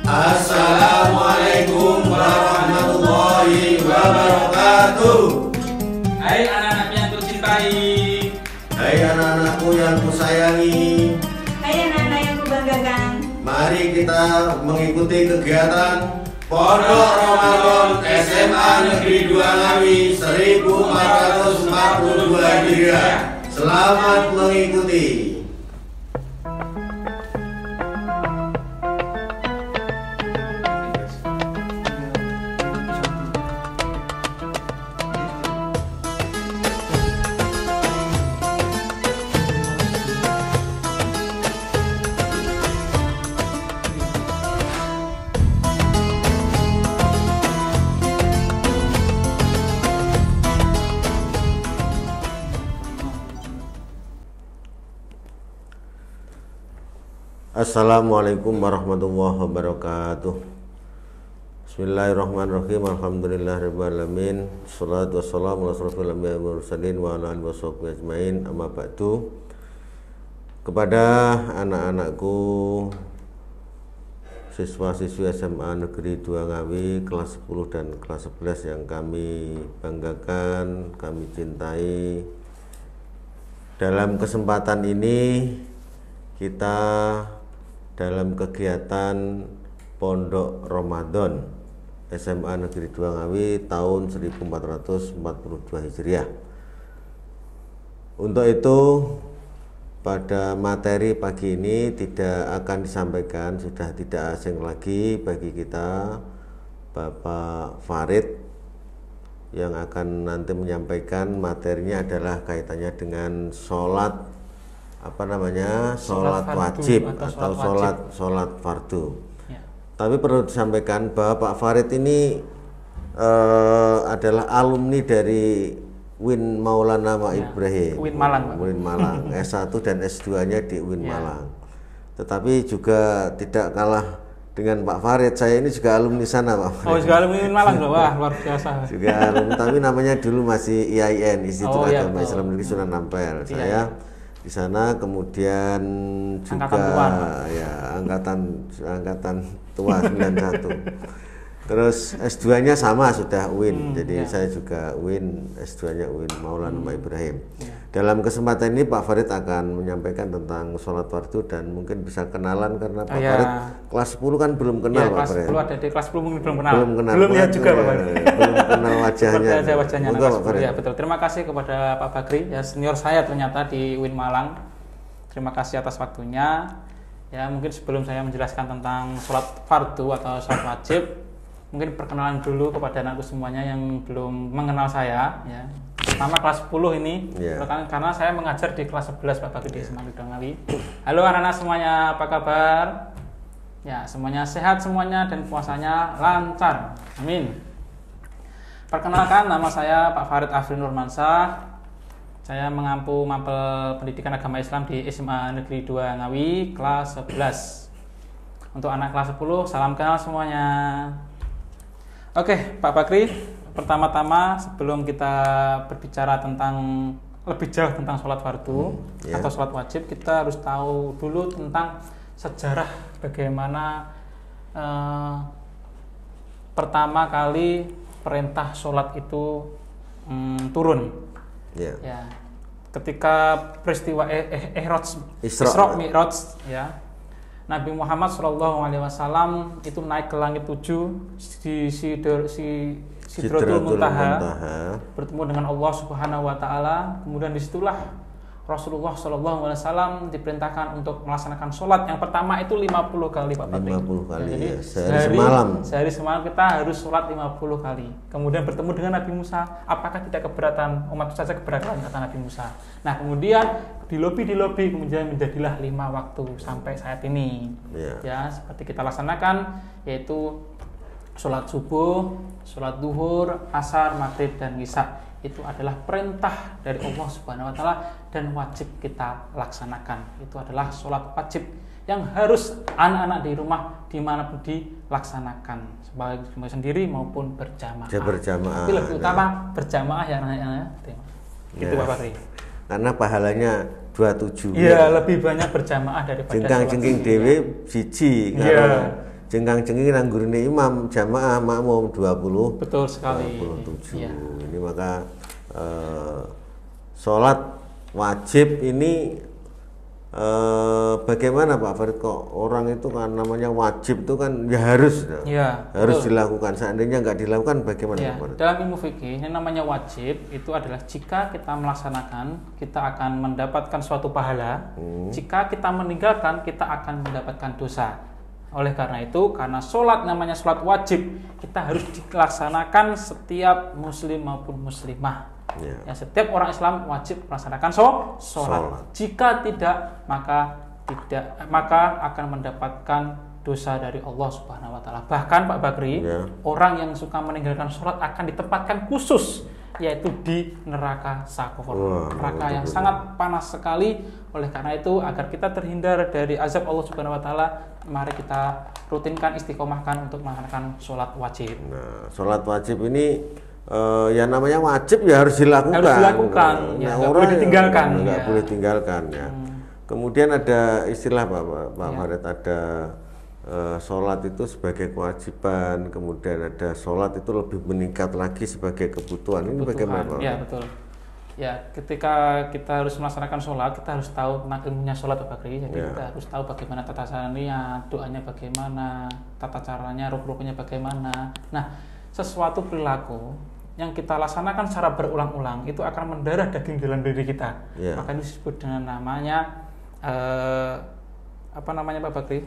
Assalamualaikum warahmatullahi wabarakatuh. Hai anak-anak yang kucintai. Hai anak-anakku yang kusayangi. Hai anak-anak yang kubanggakan. Mari kita mengikuti kegiatan Pondok Ramadan SMA Negeri 2 Ngawi 1442 Hijriah. Selamat mengikuti. Assalamualaikum warahmatullahi wabarakatuh. Bismillahirrahmanirrahim. Alhamdulillahirrahmanirrahim. Salatu wassalamu ala asrofil anbiya'i wal mursalin wa ala alihi washabbihi ajmain. Amma ba'du. Kepada anak-anakku siswa-siswi SMA Negeri 2 Ngawi kelas 10 dan kelas 11 yang kami banggakan, kami cintai. Dalam kesempatan ini kita dalam kegiatan Pondok Ramadan SMA Negeri 2 Ngawi tahun 1442 Hijriah. Untuk itu pada materi pagi ini tidak akan disampaikan, sudah tidak asing lagi bagi kita Bapak Farid yang akan nanti menyampaikan. Materinya adalah kaitannya dengan sholat sholat wajib atau sholat fardu. Ya. Tapi perlu disampaikan bahwa Pak Farid ini adalah alumni dari Win Maulana Ibrahim, Win Malang, Win Malang. S1 dan S2-nya di Win Malang. Tetapi juga tidak kalah dengan Pak Farid, saya ini juga alumni sana, Pak Farid. Oh, juga alumni Win Malang loh, wah luar biasa. Juga alumni, tapi namanya dulu masih IAIN, Institut Agama Islam Negeri Sunan Ampel. Saya di sana, kemudian juga angkatan tua 91. Terus S2-nya sama sudah UIN. Jadi saya juga UIN, S2-nya UIN Maulana Ibrahim. Dalam kesempatan ini Pak Farid akan menyampaikan tentang sholat fardu dan mungkin bisa kenalan karena Pak Farid kelas 10 kan belum kenal Pak Farid. Kelas 10 ada di kelas 10 mungkin belum kenal. Belum lihat juga Pak Farid. Belum kenal wajahnya. Wajahnya Pak Farid. Ya, betul. Terima kasih kepada Pak Bakri, ya senior saya ternyata di UIN Malang. Terima kasih atas waktunya. Ya, mungkin sebelum saya menjelaskan tentang sholat fardu atau sholat wajib, mungkin perkenalan dulu kepada anakku semuanya yang belum mengenal saya, ya. Pertama kelas 10 ini, karena saya mengajar di kelas 11 Pak Bakri di SMA Negeri 2 Ngawi. Halo anak-anak semuanya, apa kabar? Ya, semuanya sehat semuanya dan puasanya lancar. Amin. Perkenalkan, nama saya Pak Farid Afri Nurmansyah. Saya mengampu mapel pendidikan agama Islam di SMA Negeri 2 Ngawi kelas 11. Untuk anak kelas 10, salam kenal semuanya. Oke, Pak Bakri, pertama-tama sebelum kita berbicara tentang lebih jauh tentang sholat fardu atau sholat wajib, kita harus tahu dulu tentang sejarah bagaimana pertama kali perintah sholat itu turun. Ya, ketika peristiwa Isra Mi'raj, ya, Nabi Muhammad SAW itu naik ke langit 7 di Sidratul Muntaha, bertemu dengan Allah Subhanahu Wa Taala. Kemudian disitulah Rasulullah SAW diperintahkan untuk melaksanakan sholat yang pertama itu 50 kali Pak Patrik. 50 kali, jadi sehari semalam kita harus sholat 50 kali. Kemudian bertemu dengan Nabi Musa, apakah tidak keberatan? Umat saja keberatan, kata Nabi Musa. Nah, kemudian di lobi kemudian menjadilah 5 waktu sampai saat ini. Ya, seperti kita laksanakan, yaitu sholat subuh, sholat duhur, asar, maghrib, dan isya. Itu adalah perintah dari Allah Subhanahu Wa Taala dan wajib kita laksanakan. Itu adalah sholat wajib yang harus anak-anak di rumah dimanapun dilaksanakan, baik sendiri maupun berjamaah. Tapi lebih utama berjamaah ya anak-anak. Gitu Pak Bakri. Karena pahalanya 27. Iya, lebih banyak berjamaah daripada jengking dewe siji. jengkang-jengking nanggurine imam jamaah makmum 20. Betul sekali. 27. Ya. Ini maka sholat wajib ini bagaimana Pak Farid, kok orang itu kan namanya wajib itu kan ya harus dilakukan, seandainya nggak dilakukan bagaimana Pak Farid? Dalam ilmu fikih yang namanya wajib itu adalah jika kita melaksanakan kita akan mendapatkan suatu pahala, jika kita meninggalkan kita akan mendapatkan dosa. Oleh karena itu, karena sholat namanya sholat wajib, kita harus dilaksanakan setiap muslim maupun muslimah. Ya, setiap orang Islam wajib melaksanakan sholat. Jika tidak, maka akan mendapatkan dosa dari Allah Subhanahu wa taala. Bahkan Pak Bakri, orang yang suka meninggalkan sholat akan ditempatkan khusus, yaitu di neraka Sakor. Neraka yang sangat panas sekali. Oleh karena itu, agar kita terhindar dari azab Allah Subhanahu wa taala, mari kita rutinkan, istiqomahkan untuk melaksanakan sholat wajib. Nah, sholat wajib ini ya namanya wajib ya harus dilakukan. Nggak boleh ditinggalkan. Nggak boleh tinggalkan ya. Kemudian ada istilah Pak Farid, ada sholat itu sebagai kewajiban, kemudian ada sholat itu lebih meningkat lagi sebagai kebutuhan. Ini bagaimana Pak? Ya betul. Ya, ketika kita harus melaksanakan sholat, kita harus tahu tentang ilmunya sholat Pak Bakri. Jadi kita harus tahu bagaimana tata caranya, doanya bagaimana, tata caranya, rukun-rukunnya bagaimana. Nah, sesuatu perilaku yang kita laksanakan secara berulang-ulang itu akan mendarah daging dalam diri kita. Maka ini disebut dengan namanya Pak Bakri?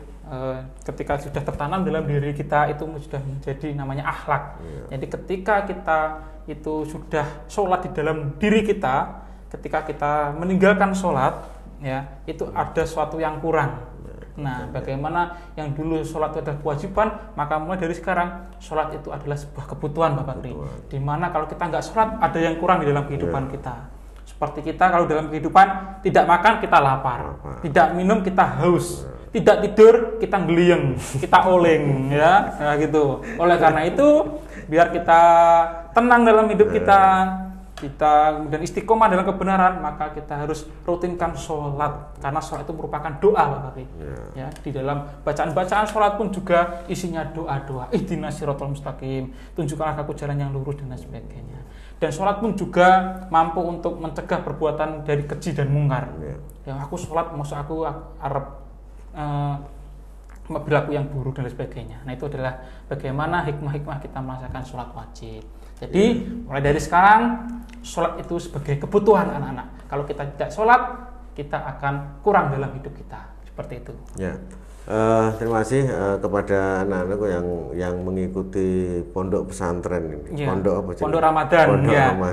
Ketika sudah tertanam dalam diri kita itu sudah menjadi namanya akhlak. Jadi ketika kita itu sudah sholat di dalam diri kita, ketika kita meninggalkan sholat, ya itu ada sesuatu yang kurang. Nah, bagaimana yang dulu sholat itu adalah kewajiban, maka mulai dari sekarang sholat itu adalah sebuah kebutuhan Bapak Bakri. Dimana kalau kita nggak sholat, ada yang kurang di dalam kehidupan kita. Seperti kita kalau dalam kehidupan tidak makan kita lapar, tidak minum kita haus, tidak tidur kita ngeliyeng, kita oleng, ya, nah, gitu. Oleh karena itu, biar kita tenang dalam hidup kita kemudian istiqomah dalam kebenaran, maka kita harus rutinkan sholat, karena sholat itu merupakan doa Pak Bakri. Ya, di dalam bacaan-bacaan sholat pun juga isinya doa-doa, ihdinas siratal mustaqim, tunjukkanlah aku jalan yang lurus dan sebagainya. Dan sholat pun juga mampu untuk mencegah perbuatan dari keji dan mungkar. Ya, aku sholat, maksud aku arep berlaku yang buruk dan sebagainya. Nah, itu adalah bagaimana hikmah-hikmah kita melaksanakan sholat wajib. Jadi mulai dari sekarang sholat itu sebagai kebutuhan anak-anak. Kalau kita tidak sholat, kita akan kurang dalam hidup kita. Seperti itu. Ya, terima kasih kepada anak-anakku yang mengikuti pondok pesantren ini. Pondok apa? Pondok Ramadan.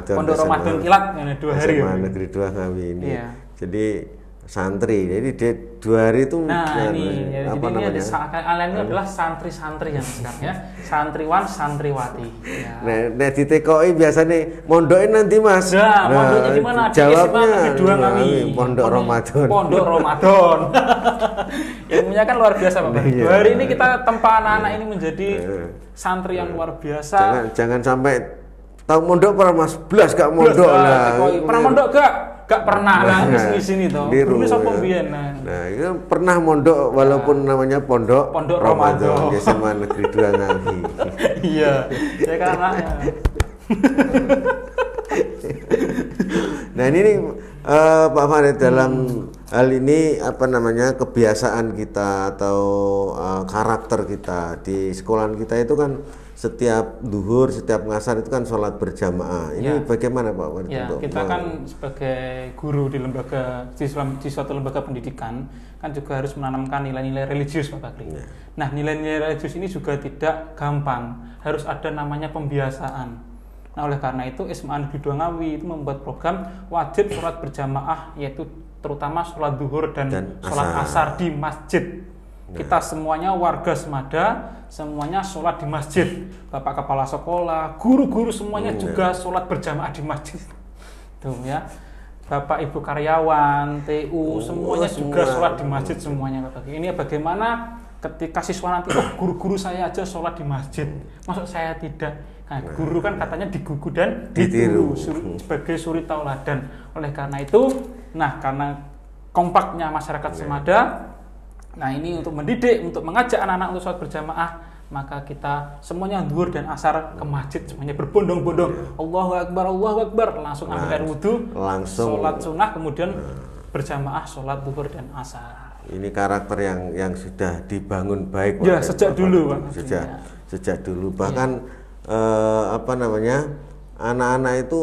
Pondok Ramadan Kilat 2 hari. SMA Negeri 2 Ngawi ini. Jadi santri, jadi dia 2 hari itu ini adalah santri-santri yang sekarang ya, santriwan santriwati ya. Nek ditekoki biasanya mondokin nanti Mas. Mondoknya di mana? Jawabnya Pondok Ramadan. Ilmunya kan luar biasa Bapak. 2 hari ini kita tempa anak-anak ini menjadi santri yang luar biasa. Jangan sampai tahu mondok pernah Mas, blas gak mondok lah. Pernah mondok gak pernah lah di sini toh. Ini sapa mbiyen. Nah, itu pernah mondok walaupun namanya pondok Ramadan di SMA Negeri 2 Ngawi. Iya, saya kan anaknya. Nah, ini Pak Farid, dalam hal ini kebiasaan kita atau karakter kita di sekolahan kita itu kan setiap duhur, setiap ngasar itu kan sholat berjamaah. Ini bagaimana Pak Farid? Kita kan sebagai guru di suatu lembaga pendidikan kan juga harus menanamkan nilai-nilai religius Pak Bakri. Nah, nilai-nilai religius ini juga tidak gampang, harus ada namanya pembiasaan. Nah, oleh karena itu SMA Negeri 2 Ngawi itu membuat program wajib sholat berjamaah, yaitu terutama sholat duhur dan sholat asar di masjid. Kita semuanya warga Semada, semuanya sholat di masjid. Bapak kepala sekolah, guru-guru semuanya juga sholat berjamaah di masjid. Tuh ya. Bapak ibu karyawan, TU semuanya juga sholat di masjid semuanya. Ini bagaimana ketika siswa nanti, guru-guru saya aja sholat di masjid, maksud saya tidak. Nah, guru kan katanya digugu dan ditiru sebagai suri tauladan. Oleh karena itu, karena kompaknya masyarakat Semada, Nah ini untuk mendidik, untuk mengajak anak-anak untuk sholat berjamaah, maka kita semuanya zuhur dan asar ke masjid semuanya berbondong-bondong. Allahu Akbar, langsung ambil air wudhu, langsung sholat sunnah, kemudian berjamaah sholat zuhur dan asar. Ini karakter yang sudah dibangun baik. Ya sejak dulu, Pak. Sejak dulu. Bahkan anak-anak itu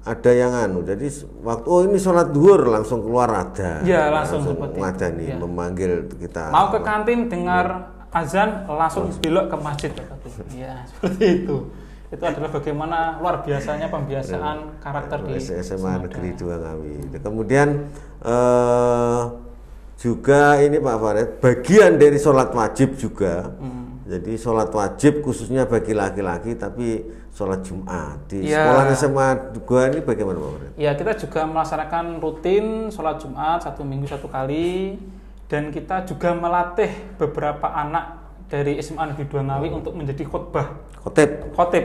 ada yang jadi waktu ini sholat zuhur langsung keluar ada. Ya langsung seperti ngadani, ya. Memanggil kita. Mau ke kantin dengar azan langsung belok ke masjid. Ya seperti itu. Itu adalah bagaimana luar biasanya pembiasaan karakter di SMA Negeri 2 Ngawi. Kemudian juga ini Pak Farid, bagian dari sholat wajib juga. Jadi sholat wajib khususnya bagi laki-laki, tapi sholat Jumat di sekolah SMA 2 ini bagaimana Pak Farid? Ya kita juga melaksanakan rutin sholat Jumat 1 minggu 1 kali, dan kita juga melatih beberapa anak dari SMA Negeri 2 Ngawi untuk menjadi khotib,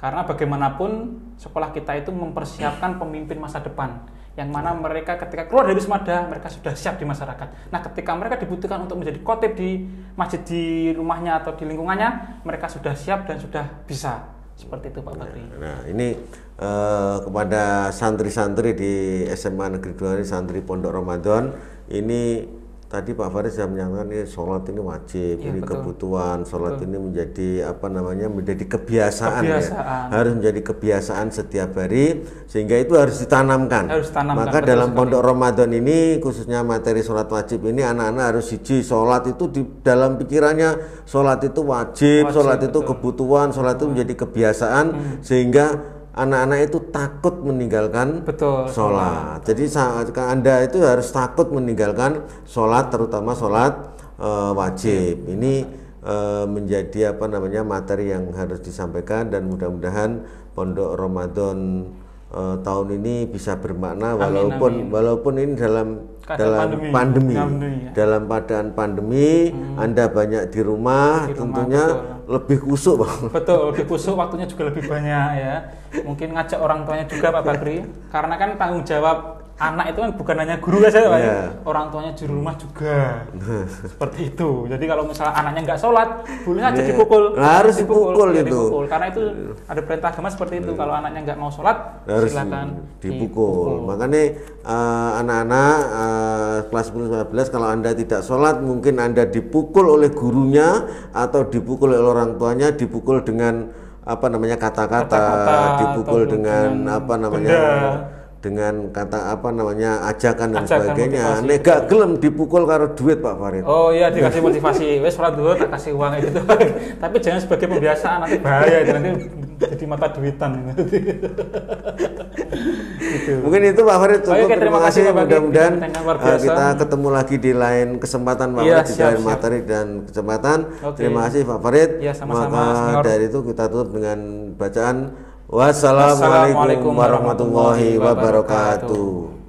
karena bagaimanapun sekolah kita itu mempersiapkan pemimpin masa depan, yang mana mereka ketika keluar dari Semada mereka sudah siap di masyarakat. Nah ketika mereka dibutuhkan untuk menjadi khotib di masjid di rumahnya atau di lingkungannya, mereka sudah siap dan sudah bisa. Seperti itu Pak Bakri. Nah ini kepada santri-santri di SMA Negeri 2 ini, santri Pondok Ramadan ini, tadi Pak Farid sudah menyatakan ini sholat ini wajib, ya, ini betul. Kebutuhan sholat ini menjadi menjadi kebiasaan. Ya. Harus menjadi kebiasaan setiap hari, sehingga itu harus ditanamkan. Maka dalam Pondok Ramadan ini khususnya materi sholat wajib ini, anak-anak harus sholat itu di dalam pikirannya, sholat itu wajib, sholat itu kebutuhan, sholat itu menjadi kebiasaan, sehingga anak-anak itu takut meninggalkan sholat. Jadi Anda itu harus takut meninggalkan sholat, terutama sholat wajib. Ini menjadi materi yang harus disampaikan, dan mudah-mudahan Pondok Ramadan tahun ini bisa bermakna, walaupun ini dalam pandemi. Dalam keadaan pandemi, Anda banyak di rumah tentunya lebih kusuk, Bang. Betul, lebih kusuk, waktunya juga lebih banyak ya. Mungkin ngajak orang tuanya juga Pak Bakri, karena kan tanggung jawab anak itu kan bukan hanya guru saja Pak, orang tuanya di rumah juga. Seperti itu. Jadi kalau misalnya anaknya nggak sholat, boleh aja dipukul. Harus dipukul itu. Karena itu ada perintah agama seperti itu. Kalau anaknya nggak mau sholat, harus silakan dipukul. Makanya anak-anak kelas 10-11 kalau Anda tidak sholat, mungkin Anda dipukul oleh gurunya atau dipukul oleh orang tuanya, dipukul dengan kata-kata, dipukul dengan dengan kata ajakan dan sebagainya. Nek gak gelem dipukul karo duit Pak Farid. Oh iya, dikasih motivasi. Wes sholat dulu tak kasih uang itu. Tapi jangan sebagai pembiasaan, nanti bahaya, nanti jadi mata duitan. Gitu. Mungkin itu Pak Farid cukup. Terima kasih, mudah-mudahan kita ketemu lagi di lain kesempatan Pak Farid, di lain materi dan kesempatan. Terima kasih Pak Farid. Ya, sama-sama. Maka dari itu kita tutup dengan bacaan Wassalamualaikum warahmatullahi wabarakatuh.